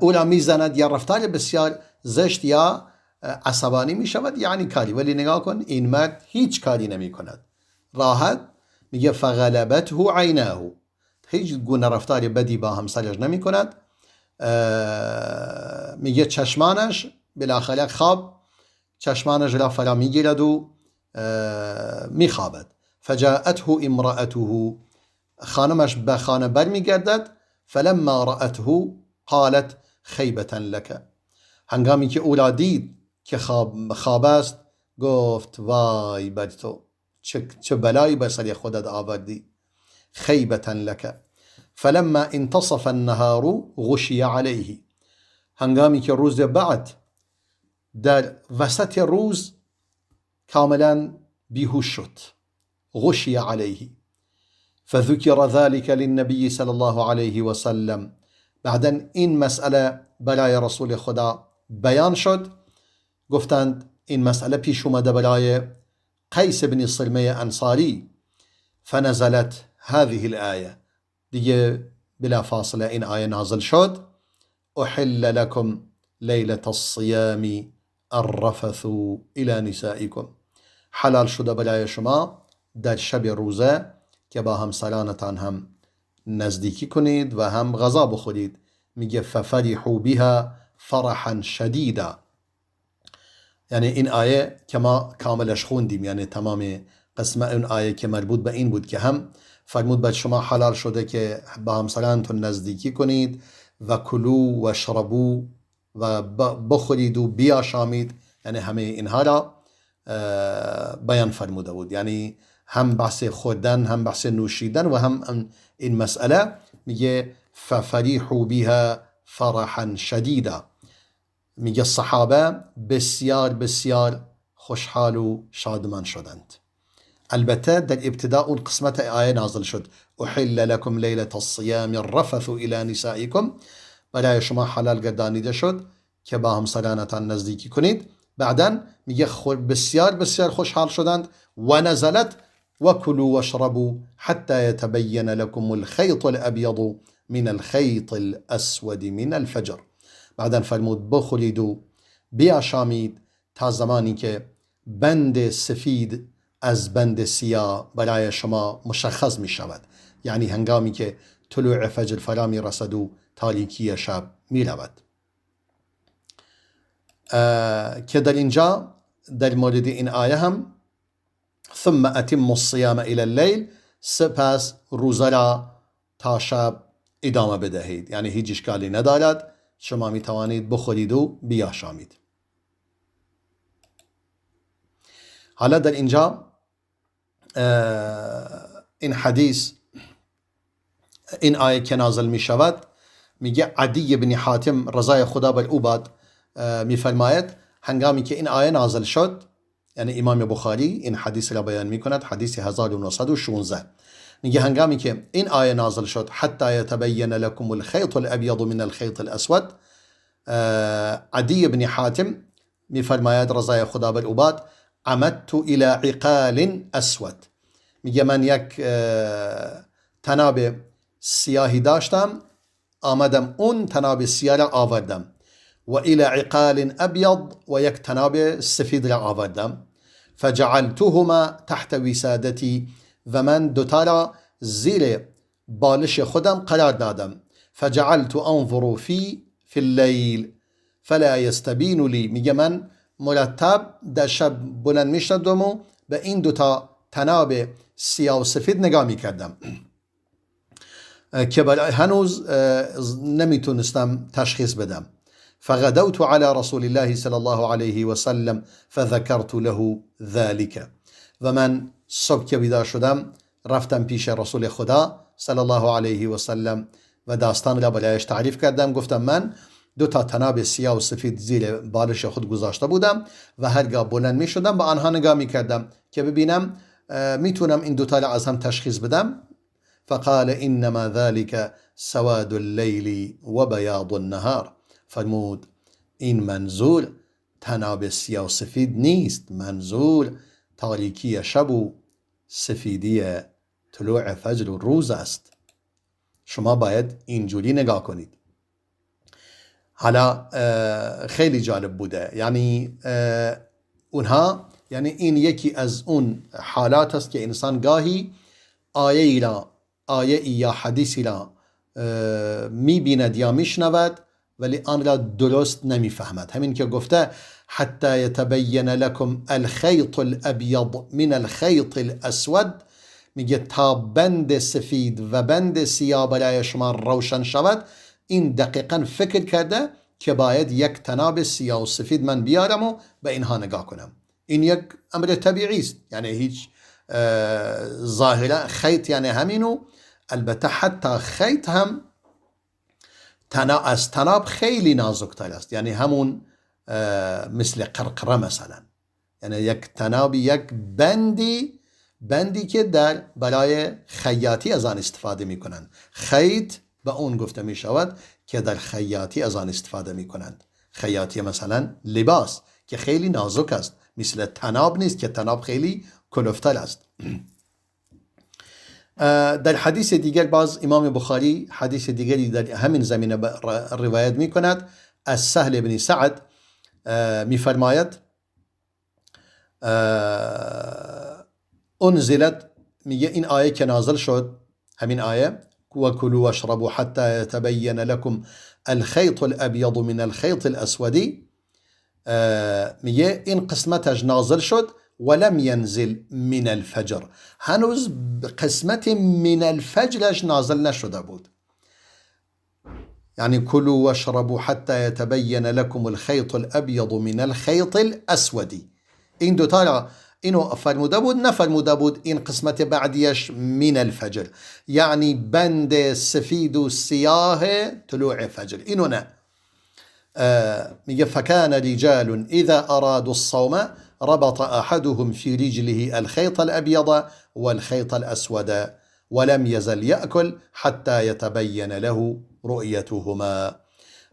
اولا می زند یا رفتار بسیار زشت یا عصبانی می شود، یعنی کاری. ولی نگاه کن این مرد هیچ کاری نمی کند، راحت میگه فغلبته عیناه، هیچ گونه رفتار بدی با همسرش نمی کند. میگه چشمانش بالاخره خواب چشمانش را فرا میگیرد و میخوابد. فجاءته امرأته، خانمش به خانه بر میگردد. فلما رأته قالت خیبة لك، هنگامی که او را دید که خواب است گفت وای بر تو، چه بلایی بر سر خودت آوردی. خیبة لك. فلما انتصف النهار غشی علیه، هنگامی که روز بعد در وسط روز کاملا بیهوش شد، غشی علیه. فذكر ذلك للنبي صلى الله عليه وسلم، بعدن این مسئله برای رسول خدا بیان شد، گفتند این مسئله پیش اومده برای قیس بن صلمه انصاری، فنزلت هذه الآیه، دیگه بلا فاصله این آیه نازل شد، احل لكم لیلة الصیام الرفث الى نسائكم، حلال شده برای شما در شب روزه که با همسرانتان هم نزدیکی کنید و هم غذا بخورید. میگه ففرحوا بها فرحا شدیدا، یعنی این آیه که ما کاملش خوندیم، یعنی تمام قسمه اون آیه که مربوط به این بود که هم فرمود بر شما حلال شده که با همسرانتون نزدیکی کنید و کلو و شربو و بخورید و بیاشامید، یعنی همه اینها را بیان فرموده بود، یعنی هم بحث خوردن، هم بحث نوشیدن و هم این مسئله. میگه ففریحوا بها فرحا شدیدا، میگه صحابه بسیار بسیار خوشحال و شادمان شدند. البته در ابتدا اون قسمت آیه نازل شد احل لكم لیلة الصیام الرفث الى نسائكم، برای شما حلال گردانیده شد که با همسرانتان نزدیکی کنید. بعدن میگه بسیار بسیار خوشحال شدند و نزلت وكلوا واشربوا حتى يتبين لكم الخيط الأبيض من الخيط الأسود من الفجر. بعدن فرمود بخورید و بیاشامید تا زمانی که بند سفید از بند سیاه برای شما مشخص می شود، یعنی هنگامی که طلوع فجر فرا می رسد و تاریکی شب می رود. که در اینجا در مورد این آیه هم ثم اتم الصیام الى اللیل، سپس روزه را تا شب ادامه بدهید، یعنی هیچ اشکالی ندارد، شما می توانید بخورید و بیاشامید. حالا در اینجا این حدیث، این آیه که نازل می شود، میگه عدی بن حاتم رضای خدا بر او باد می فرماید هنگامی که این آیه نازل شد، یعنی امام بخاری این حدیث را بیان می کند، حدیث 1916، میگه هنگامی که این آیه نازل شد حتی یتبین لكم الخيط الابيض من الخيط الاسود، عدی بن حاتم می فرماید رضای خدا بر او باد عمدت الى عقال اسود، میگه من یک تناب سیاهی داشتم، آمدم اون تناب سیاه را آوردم، و الى عقال ابيض و یک تناب سفید را آوردم، فجعلتهما تحت وسادتی و من دوتا را زیر بالش خودم قرار دادم، فجعلت انظر فی اللیل فلا یستبین لی، میگه من مرتب در شب بلند میشدم و به این دوتا تناب سیاه و سفید نگاه میکردم که هنوز نمیتونستم تشخیص بدم. فغدوت على رسول الله صلی الله علیه و سلم فذكرت له ذلك، و من صبح که بیدار شدم رفتم پیش رسول خدا صلی الله علیه و سلم و داستان را برایش تعریف کردم. گفتم من دو تا تناب سیاه و سفید زیر بالش خود گذاشته بودم و هرگاه بلند می شدم به آنها نگاه می کردم که ببینم میتونم این دوتا را از هم تشخیص بدم. فقال انما ذلك سواد الليل و بیاض النهار، فرمود این منظور تناب سیاه و سفید نیست، منظور تاریکی شب و سفیدی طلوع فجر و روز است. شما باید اینجوری نگاه کنید. حالا خیلی جالب بوده، یعنی اونها، یعنی این یکی از اون حالات است که انسان گاهی آیه یا حدیثی را میبیند یا میشنود ولی آن را درست نمیفهمد. همین که گفته حتی یتبین لكم الخيط الابيض من الخيط الاسود، میگه تا بند سفید و بند سیاه برای شما روشن شود. این دقیقا فکر کرده که باید یک تناب سیاه و سفید من بیارم و به اینها نگاه کنم. این یک امر طبیعی است، یعنی هیچ ظاهرا خیط یعنی همینو. البته حتی خیط هم از تناب خیلی نازکتر است، یعنی همون مثل قرقره مثلا، یعنی یک تناب، یک بندی که برای خیاطی از آن استفاده می کنند. خیط به اون گفته می شود که در خیاطی از آن استفاده می کنند. خیاطی مثلا لباس که خیلی نازک است، مثل طناب نیست که طناب خیلی کلفتر است. در حدیث دیگر باز امام بخاری حدیث دیگری در همین زمینه روایت می کند. از سهل بن سعد می فرماید انزلت، میگه این آیه که نازل شد، همین آیه وَكُلُوا وَاشْرَبُوا حَتَّى يَتَبَيَّنَ لَكُمْ الْخَيْطُ الْأَبْيَضُ مِنَ الْخَيْطِ الْأَسْوَدِ، میگه این قسمتش نازل شد ولم ينزل من الفجر، هنوز قسمت من الفجرش نازل نشده بود. يعني كلوا واشربوا حتى يتبين لكم الخيط الأبيض من الخيط الأسود. این دوتا را اینو فرموده بود، نفرموده بود این قسمت بعدیش من الفجر، یعنی بند سفید و سیاه طلوع فجر، اینو نه. میگه فكان رجال إذا أرادوا الصوم ربط أحدهم في رجله الخيط الأبيض والخيط الأسود ولم يزل يأكل حتى يتبين له رؤيتهما.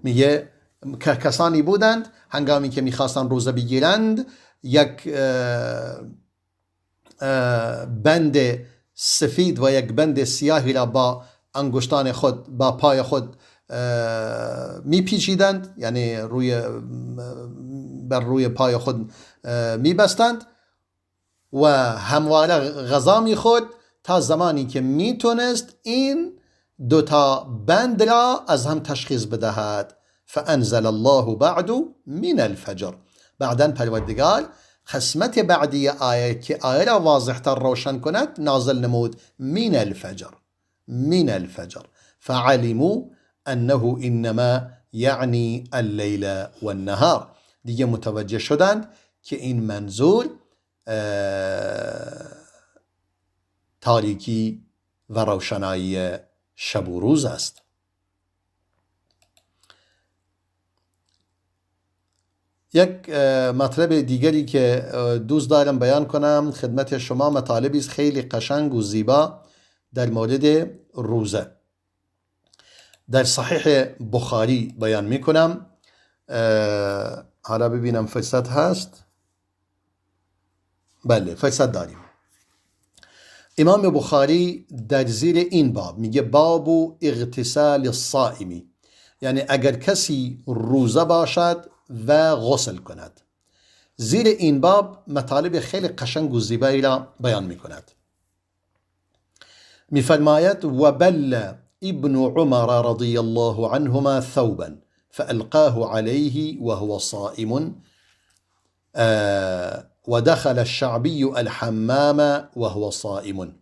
میگه کسانی بودند هنگامی که میخواستند روزه بگیرند، یک بند سفید و یک بند سیاهی را با انگشتان خود، با پای خود میپیچیدند، یعنی بر روی پای خود میبستند و همواره غذا میخورد تا زمانی که میتونست این دوتا بند را از هم تشخیص بدهد. فانزل الله بعد من الفجر، بعداً پروردگار قسمت بعدی آیه که آیه را واضح تر روشن کند نازل نمود من الفجر، من الفجر فعلموا انه انما یعنی اللیل والنهار. دیگه متوجه شدند که این منظور تاریکی و روشنایی شب و روز است. یک مطلب دیگری که دوست دارم بیان کنم خدمت شما، مطالبی است خیلی قشنگ و زیبا در مورد روزه. در صحیح بخاری بیان می کنم، حالا ببینم فرصت هست. بله فرصت داریم. امام بخاری در زیر این باب میگه باب اغتسال الصائمی، یعنی اگر کسی روزه باشد و غسل کند. زیر این باب مطالب خیلی قشنگ و زیبایی را بیان می کند. می فرماید و بل ابن عمر رضی الله عنهما ثوبا فألقاه عليه وهو صائم ودخل الشعبي الحمام وهو صائم.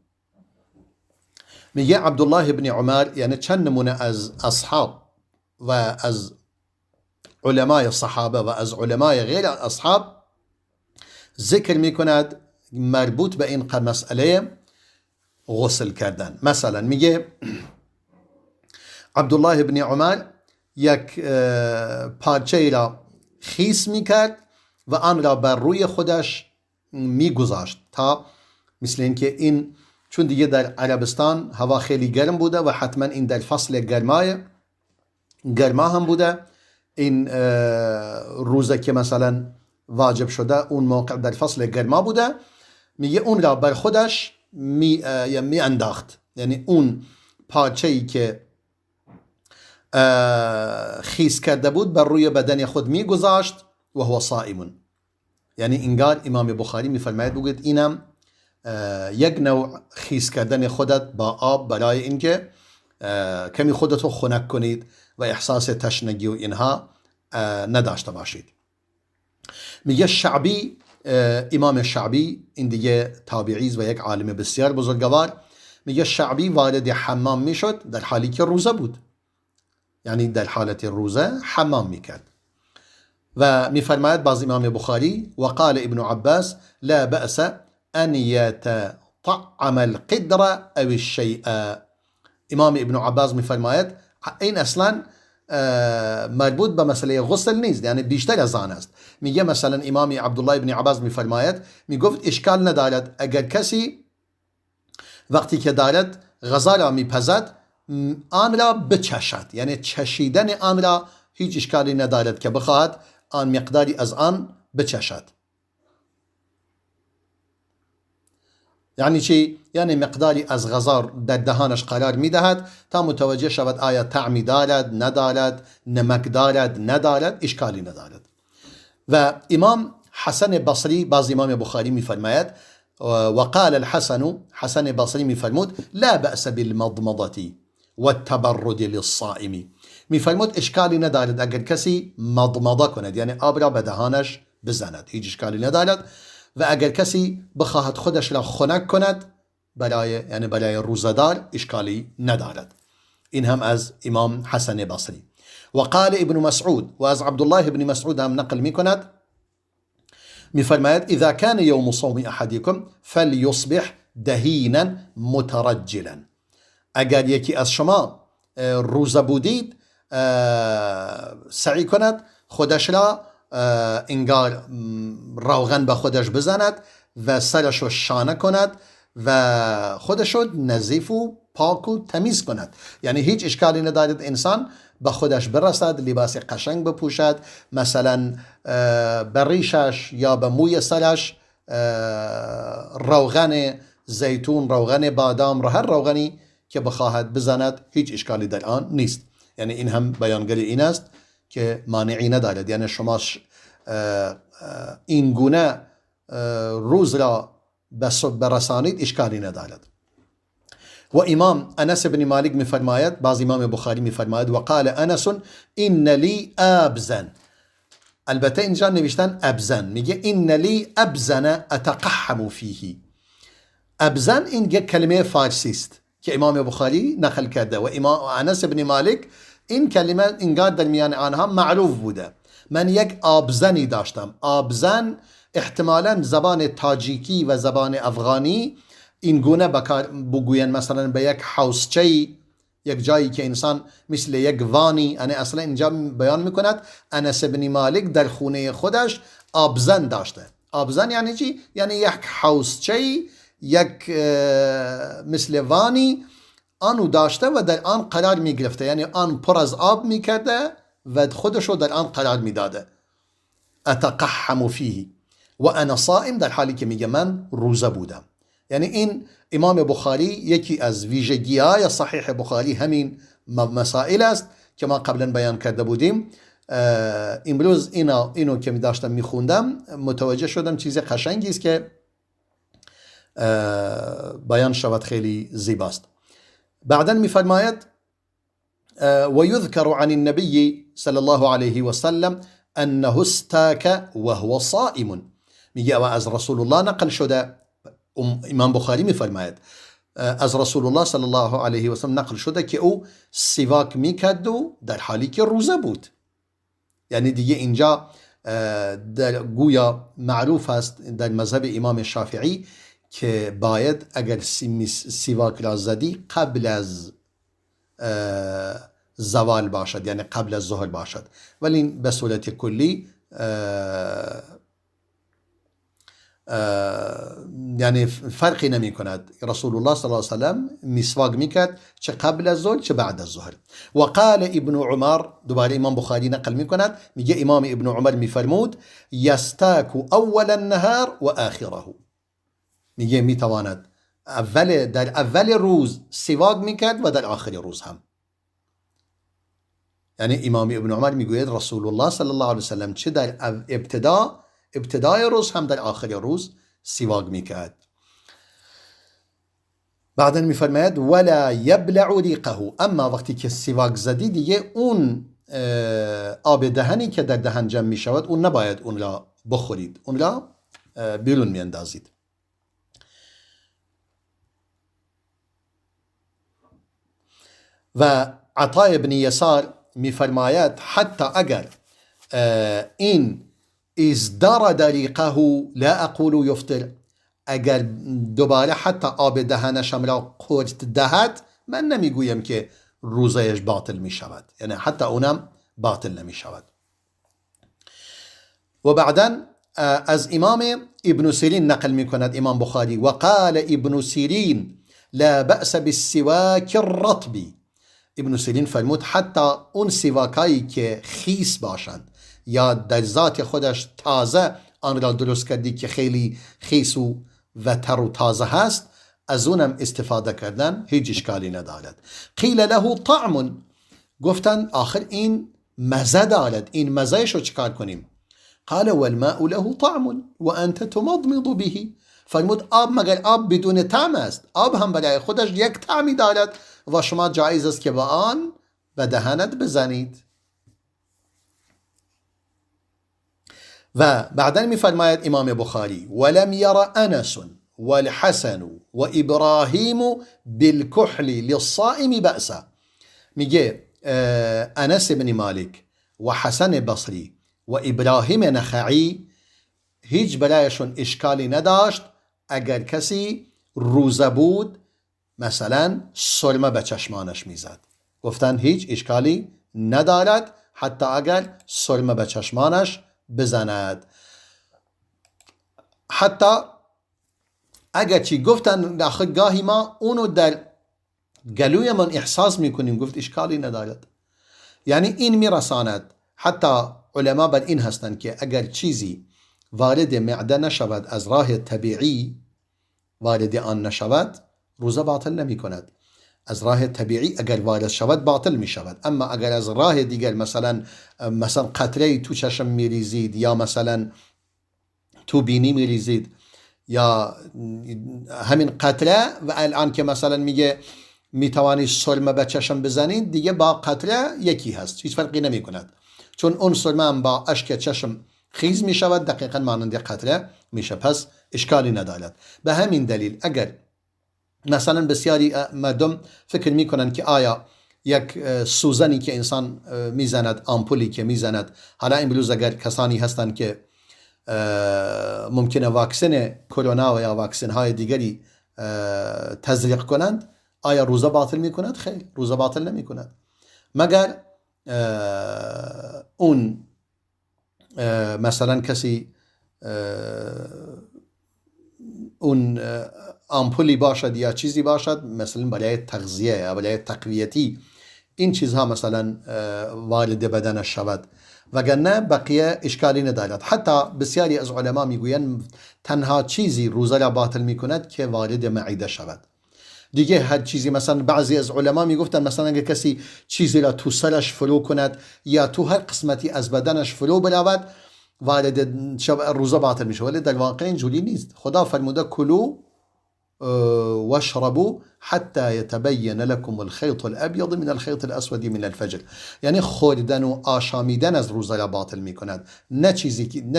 میگه عبدالله بن عمر، یعنی چند نمونه از اصحاب و از علمای صحابه و از علمای غیر اصحاب ذکر می کند مربوط به این مسئله غسل کردن. مثلا میگه عبدالله بن عمر یک پارچه را خیس می کرد و آن را بر روی خودش می گذاشت، تا مثل اینکه این چون دیگه در عربستان هوا خیلی گرم بوده و حتما این در فصل گرما هم بوده، این روزه که مثلا واجب شده اون موقع در فصل گرما بوده، میگه اون را بر خودش می انداخت، یعنی اون پارچه‌ای که خیس کرده بود بر روی بدن خود می گذاشت و هو صائم. یعنی انگار امام بخاری می فرماید بگید اینم یک نوع خیس کردن خودت با آب برای اینکه کمی خودتو خنک کنید و احساس تشنگی و اینها نداشته باشید. میگه شعبی، امام شعبی، این دیگه تابعیز و یک عالم بسیار بزرگوار، میگه شعبی وارد حمام میشد در حالی که روزه بود، یعنی در حالت روزه حمام میکرد. و میفرماید باز امام بخاری و قال ابن عباس لا بأس ان يتطعم القدر او الشيء. امام ابن عباس میفرماید این اصلا مربوط به مسئله غسل نیست، یعنی بیشتر از آن است. میگه مثلا امام عبدالله ابن عباس میفرماید، میگفت اشکال ندارد اگر کسی وقتی که دارد غذا را میپزد آن را بچشد، یعنی چشیدن آن را هیچ اشکالی ندارد که بخواهد آن مقداری از آن بچشد. یعنی چی؟ یعنی مقداری از غذا در دهانش قرار میدهد تا متوجه شود آیا طعمی دارد ندارد، نمک دارد ندارد، اشکالی ندارد. و امام حسن بصری باز امام بخاری میفرماید وقال الحسن، حسن بصری میفرمود لا بأس بالمضمضة والتبرد للصائم، میفرمود اشکالی ندارد اگر کسی مضمضه کند، یعنی آب را به دهانش بزند، هیچ اشکالی ندارد. و اگر کسی بخواهد خودش را خنک کند برای روزدار اشکالی ندارد. این هم از امام حسن بصری. وقال ابن مسعود، و از عبدالله ابن مسعود هم نقل می کند، میفرماید اذا كان يوم صوم احدكم فليصبح دهینا مترجلا، اگر یکی از شما روزه بودید سعی کند خودش را انگار روغن به خودش بزند و سرش رو شانه کند و خودش رو نظیف و پاک و تمیز کند. یعنی هیچ اشکالی ندارد انسان به خودش برسد، لباس قشنگ بپوشد، مثلا به ریشش یا به موی سرش روغن زیتون، روغن بادام، هر روغنی که بخواهد بزند، هیچ اشکالی در آن نیست. یعنی این هم بیانگری این است که مانعی ندارد. یعنی شما این گونه روز را برسانید اشکالی ندارد. و امام انس بن مالک میفرماید، باز امام بخاری میفرماید وقال انس ان لی ابزن، البته اینجا نوشتن ابزن، میگه ان لی ابزن اتقحم فیه. ابزن این یک کلمه فارسی است که امام بخاری نقل کرده و امام انس بن مالک این کلمه انگار در میان آنها معروف بوده. من یک آبزنی داشتم. آبزن احتمالاً زبان تاجیکی و زبان افغانی این گونه بگوین، مثلا به یک حوزچه، یک جایی که انسان مثل یک وانی، یعنی اصلا اینجا بیان میکند انس بن مالک در خونه خودش آبزن داشته. آبزن یعنی چی؟ یعنی یک حوزچه، یک مثل وانی آنو داشته و در آن قرار می گرفته، یعنی آن پر از آب می کرده و خودشو در آن قرار می داده. اتقحم فیه و انا صائم، در حالی که میگه من روزه بودم. یعنی این امام بخاری یکی از ویژگی‌های صحیح بخاری همین مسائل است که ما قبلا بیان کرده بودیم. امروز اینو که می داشتم میخوندم متوجه شدم چیز قشنگی است که بیان شود، خیلی زیباست. بعدا میفرماید ويذكر عن النبي صلى الله عليه وسلم انه استاك وهو صائم، میگه و از رسول الله نقل شده، امام بخاری میفرماید از رسول الله صلی الله علیه و سلم نقل شده که او سواک میکرد و در حالی که روزه بود. یعنی دیگه اینجا در گویا معروف است در مذهب امام شافعی که باید اگر سواک را زدی قبل از زوال باشد، یعنی قبل از ظهر باشد، ولی به صورت کلی یعنی فرقی نمی کند. رسول الله صلی الله علیه و سلم مسواک میکرد چه قبل از ظهر چه بعد از ظهر. وقال ابن عمر، دوباره امام بخاری نقل می کند، میگه امام ابن عمر میفرمود یستاک اول النهار و آخره، میگه میتواند در اول روز سواک میکرد و در آخر روز هم. یعنی امام ابن عمر میگوید رسول الله صلی الله علیه و سلم چه در ابتدای روز هم در آخر روز سواک میکرد. بعدا میفرماید ولا یبلع ریقه، اما وقتی که سواک زدی دیگه اون آب دهنی که در دهن جمع میشود اون نباید اون را بخورید، اون را بیرون میاندازید. و عطای ابن یسار میفرماید حتی اگر این ازدرد ریقه لا اقول یفطر، اگر دوباره حتی آب دهنشم را قورت دهد من نمیگویم که روزهش باطل می شود، یعنی حتی اونم باطل نمی شود. و بعدا از امام ابن سیرین نقل می کند امام بخاری وقال ابن سیرین لا بأس بالسواك الرطب، ابن سیرین فرمود حتی اون سیواکایی که خیس باشند یا در ذات خودش تازه آن را درست کردی که خیلی خیس و تر و تازه هست، از اونم استفاده کردن هیچ اشکالی ندارد. قیل له طعم، گفتن آخر این مزه دارد، این مزهش رو چکار کنیم؟ قال والماء له طعم وانت تمضمض به، فرمود آب مگر آب بدون طعم است؟ آب هم برای خودش یک طعمی دارد و شما جایز است که با آن به دهنت بزنید. و بعدن میفرماید امام بخاری ولم یر انس والحسن وابراهیم بالكحل للصائم بأسا، میگه انس بن مالک و حسن بصری و ابراهیم نخعی هیچ برایشون اشکالی نداشت اگر کسی روزه بود مثلا سرمه به چشمانش میزد. گفتن هیچ اشکالی ندارد حتی اگر سرمه به چشمانش بزند. حتی اگر چی گفتن آخر گاهی ما اونو در گلوی من احساس میکنیم، گفت اشکالی ندارد. یعنی این میرساند حتی علما بر این هستند که اگر چیزی وارد معده نشود از راه طبیعی، وارد آن نشود روزه باطل نمی کند. از راه طبیعی اگر وارد شود باطل می شود. اما اگر از راه دیگر مثلا قطره تو چشم می ریزید یا مثلا تو بینی می ریزید یا همین قطره، و الان که مثلا میگه می توانی سرمه به چشم بزنید، دیگه با قطره یکی هست، هیچ فرقی نمی کند، چون اون سرمه هم با اشک چشم خیز می شود، دقیقا مانند قطره میشه، پس اشکالی ندارد. به همین دلیل اگر مثلا بسیاری مردم فکر میکنن که آیا یک سوزنی که انسان میزند، آمپولی که میزند، حالا امروز اگر کسانی هستند که ممکنه واکسن کرونا و یا واکسن های دیگری تزریق کنند، آیا روزه باطل میکند؟ خیر، روزه باطل نمیکند، مگر اون مثلا کسی اون آمپولی باشد یا چیزی باشد مثلا برای تغذیه یا برای تقویتی، این چیزها مثلا وارد بدنش شود، وگرنه بقیه اشکالی ندارد. حتی بسیاری از علما میگویند تنها چیزی روزه را باطل میکند که وارد معده شود. دیگه هر چیزی، مثلا بعضی از علما میگفتن مثلا اگه کسی چیزی را تو سرش فرو کند یا تو هر قسمتی از بدنش فرو برود وارد روزه باطل میشه، ولی در واقع اینجوری نیست. خدا فرموده کلوا واشربوا حتى يتبين لكم الخيط الابيض من الخيط الاسود من الفجر، یعنی خوردن و آشامیدن از روزه را باطل میکند، نه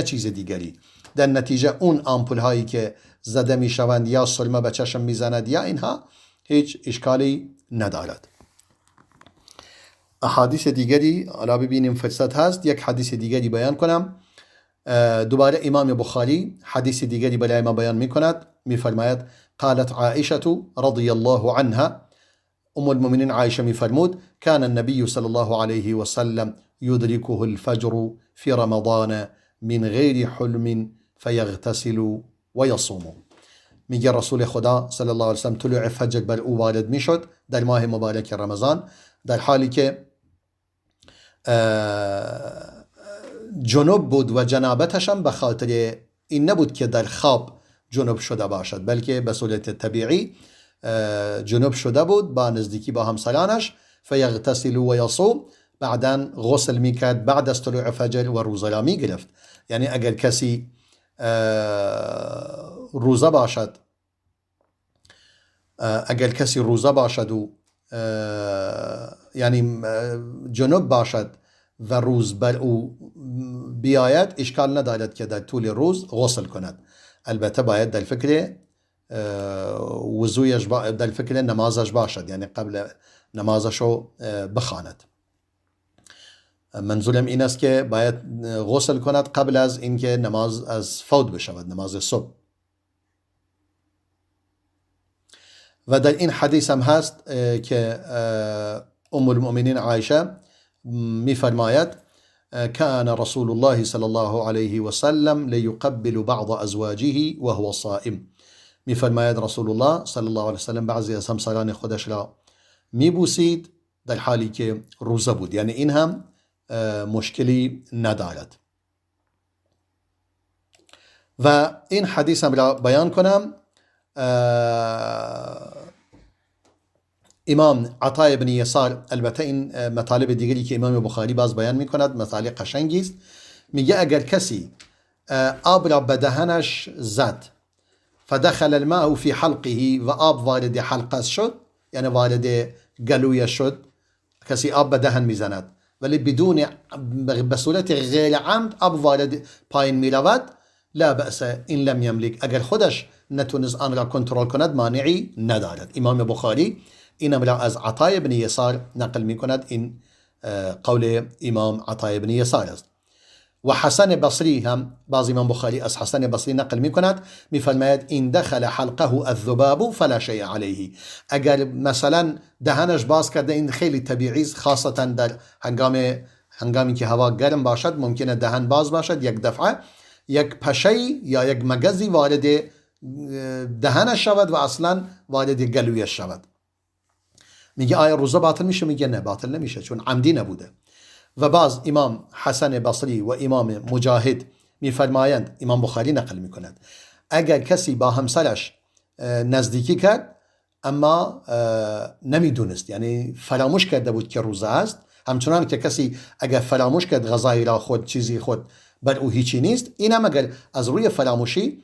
چیز دیگری. در نتیجه اون آمپول هایی که زده میشوند یا سرمه به چشم میزند یا اینها هیچ اشکالی ندارد. احادیث دیگری حالا ببینیم فرصت هست یک حدیث دیگری بیان کنم. دوباره امام بخاری حدیث دیگری برای ما بیان میکند، میفرماید قالت عائشه رضی الله عنها، ام المؤمنین عایشه میفرمود كان النبي صلی الله علیه و سلم يدركه الفجر في رمضان من غیر حلم فيغتسل ويصوم. میگه رسول خدا صلی الله علیه و سلم طلوع فجر بر او وارد میشد در ماه مبارک رمضان، در حالی که جنوب بود و جنابتش هم به خاطر این نبود که در خواب جنوب شده باشد، بلکه به صورت طبیعی جنوب شده بود با نزدیکی با همسرانش. فیغتسل و یصوم، بعداً غسل میکرد بعد از طلوع فجر و روزه را میگرفت. یعنی اگر کسی روزه باشد، و یعنی جنوب باشد و روز بر او بیاید، اشکال ندارد که در طول روز غسل کند. البته باید در فکر وضویش در فکر نمازش باشد، یعنی قبل نمازش رو بخواند. منظورم این است که باید غسل کند قبل از اینکه نماز از فوت بشود، نماز صبح. و در این حدیث هم هست که ام المؤمنین عایشه میفرماید كان رسول الله صلی الله علیه و سلم لیقبل بعض ازواجه وهو صائم. میفرماید رسول الله صلی الله علیه و سلم بعضی از همسران خودش را میبوسید در حالی که روزه بود. یعنی این هم مشکلی ندارد. و این حدیث هم را بیان کنم. امام عطای بن یسار، البته این مطالب دیگری که امام بخاری باز بیان می کند مطالب قشنگی است، میگه اگر کسی آب را به دهنش زد فدخل الماء في حلقه و آب وارد حلقه شد، یعنی وارد گلوی شد، کسی آب به دهن میزند ولی بدون، به صورت غیر عمد آب وارد پایین می رود، لا بأس این لم یملک، اگر خودش نتونست آن را کنترل کند مانعی ندارد. امام بخاری این را از عطای بن یسار نقل می کند. این قول امام عطای بن یسار است. و حسن بصری هم باز امام بخاری از حسن بصری نقل می کند، می فرماید این دخل حلقه الذباب فلا شیء علیه، اگر مثلا دهنش باز کرده، این خیلی طبیعی است، خاصتا در هنگامی که هوا گرم باشد ممکنه دهن باز باشد، یک دفعه یک پشه یا یک مگزی وارد دهنش شود و اصلا وارد گلویش شود. میگه آیا روزه باطل میشه؟ میگه نه، باطل نمیشه، چون عمدی نبوده. و باز امام حسن بصری و امام مجاهد میفرمایند، امام بخاری نقل میکند، اگر کسی با همسرش نزدیکی کرد اما نمیدونست، یعنی فراموش کرده بود که روزه است، همچنان که کسی اگر فراموش کرد غذایی را خود، چیزی خود، بر او هیچی نیست، اینم اگر از روی فراموشی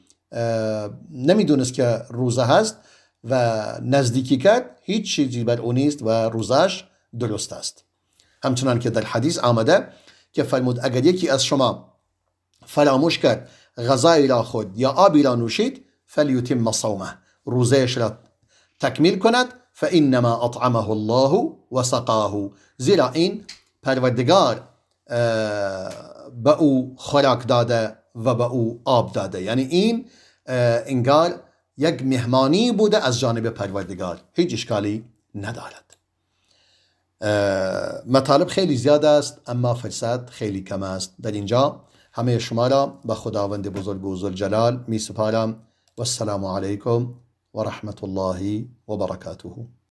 نمیدونست که روزه هست و نزدیکی کرد، هیچ چیزی بر او نیست و روزش درست است. همچنان که در حدیث آمده که فرمود اگر یکی از شما فراموش کرد غذایی را خود یا آبی را نوشید فلیتم صومه، روزهش را تکمیل کند، فانما اطعمه الله و سقاه، زیرا این پروردگار به او خوراک داده و به او آب داده، یعنی این انگار یک مهمانی بوده از جانب پروردگار، هیچ اشکالی ندارد. مطالب خیلی زیاد است اما فرصت خیلی کم است. در اینجا همه شما را به خداوند بزرگ و ذوالجلال می سپارم و السلام علیکم و رحمت الله و برکاته.